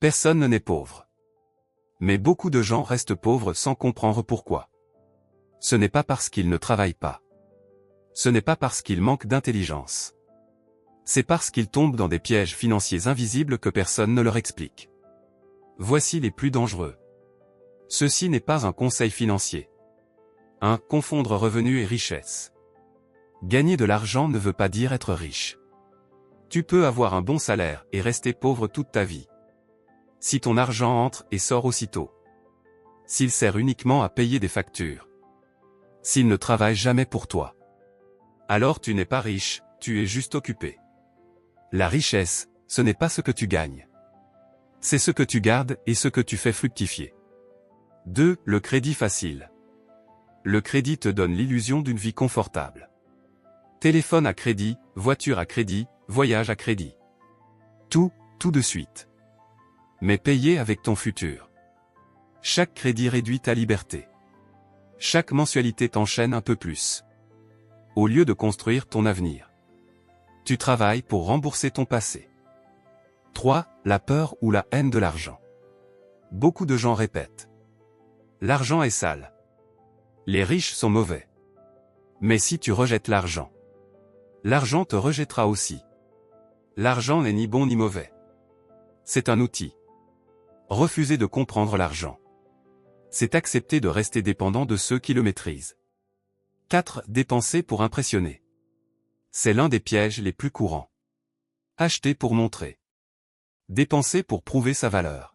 Personne n'est pauvre. Mais beaucoup de gens restent pauvres sans comprendre pourquoi. Ce n'est pas parce qu'ils ne travaillent pas. Ce n'est pas parce qu'ils manquent d'intelligence. C'est parce qu'ils tombent dans des pièges financiers invisibles que personne ne leur explique. Voici les plus dangereux. Ceci n'est pas un conseil financier. 1. Confondre revenu et richesse. Gagner de l'argent ne veut pas dire être riche. Tu peux avoir un bon salaire et rester pauvre toute ta vie. Si ton argent entre et sort aussitôt. S'il sert uniquement à payer des factures. S'il ne travaille jamais pour toi. Alors tu n'es pas riche, tu es juste occupé. La richesse, ce n'est pas ce que tu gagnes. C'est ce que tu gardes et ce que tu fais fructifier. 2. Le crédit facile. Le crédit te donne l'illusion d'une vie confortable. Téléphone à crédit, voiture à crédit, voyage à crédit. Tout de suite. Mais payer avec ton futur. Chaque crédit réduit ta liberté. Chaque mensualité t'enchaîne un peu plus. Au lieu de construire ton avenir. Tu travailles pour rembourser ton passé. 3. La peur ou la haine de l'argent. Beaucoup de gens répètent. L'argent est sale. Les riches sont mauvais. Mais si tu rejettes l'argent, l'argent te rejettera aussi. L'argent n'est ni bon ni mauvais. C'est un outil. Refuser de comprendre l'argent. C'est accepter de rester dépendant de ceux qui le maîtrisent. 4. Dépenser pour impressionner. C'est l'un des pièges les plus courants. Acheter pour montrer. Dépenser pour prouver sa valeur.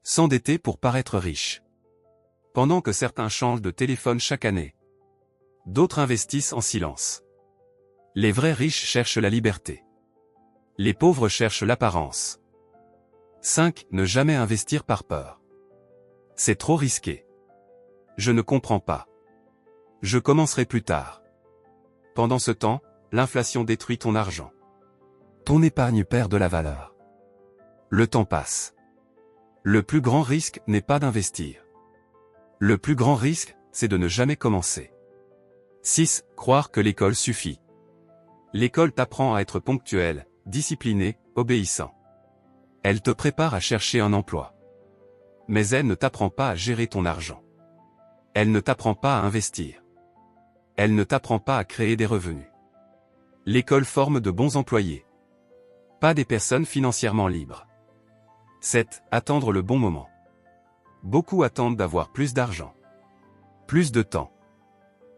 S'endetter pour paraître riche. Pendant que certains changent de téléphone chaque année. D'autres investissent en silence. Les vrais riches cherchent la liberté. Les pauvres cherchent l'apparence. 5. Ne jamais investir par peur. C'est trop risqué. Je ne comprends pas. Je commencerai plus tard. Pendant ce temps, l'inflation détruit ton argent. Ton épargne perd de la valeur. Le temps passe. Le plus grand risque n'est pas d'investir. Le plus grand risque, c'est de ne jamais commencer. 6. Croire que l'école suffit. L'école t'apprend à être ponctuel, discipliné, obéissant. Elle te prépare à chercher un emploi. Mais elle ne t'apprend pas à gérer ton argent. Elle ne t'apprend pas à investir. Elle ne t'apprend pas à créer des revenus. L'école forme de bons employés. Pas des personnes financièrement libres. 7. Attendre le bon moment. Beaucoup attendent d'avoir plus d'argent. Plus de temps.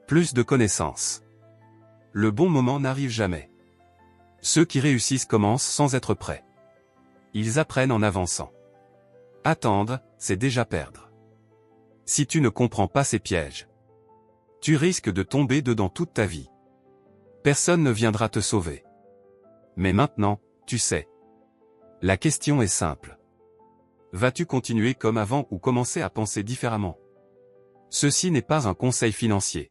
Plus de connaissances. Le bon moment n'arrive jamais. Ceux qui réussissent commencent sans être prêts. Ils apprennent en avançant. Attendre, c'est déjà perdre. Si tu ne comprends pas ces pièges, tu risques de tomber dedans toute ta vie. Personne ne viendra te sauver. Mais maintenant, tu sais. La question est simple. Vas-tu continuer comme avant ou commencer à penser différemment? Ceci n'est pas un conseil financier.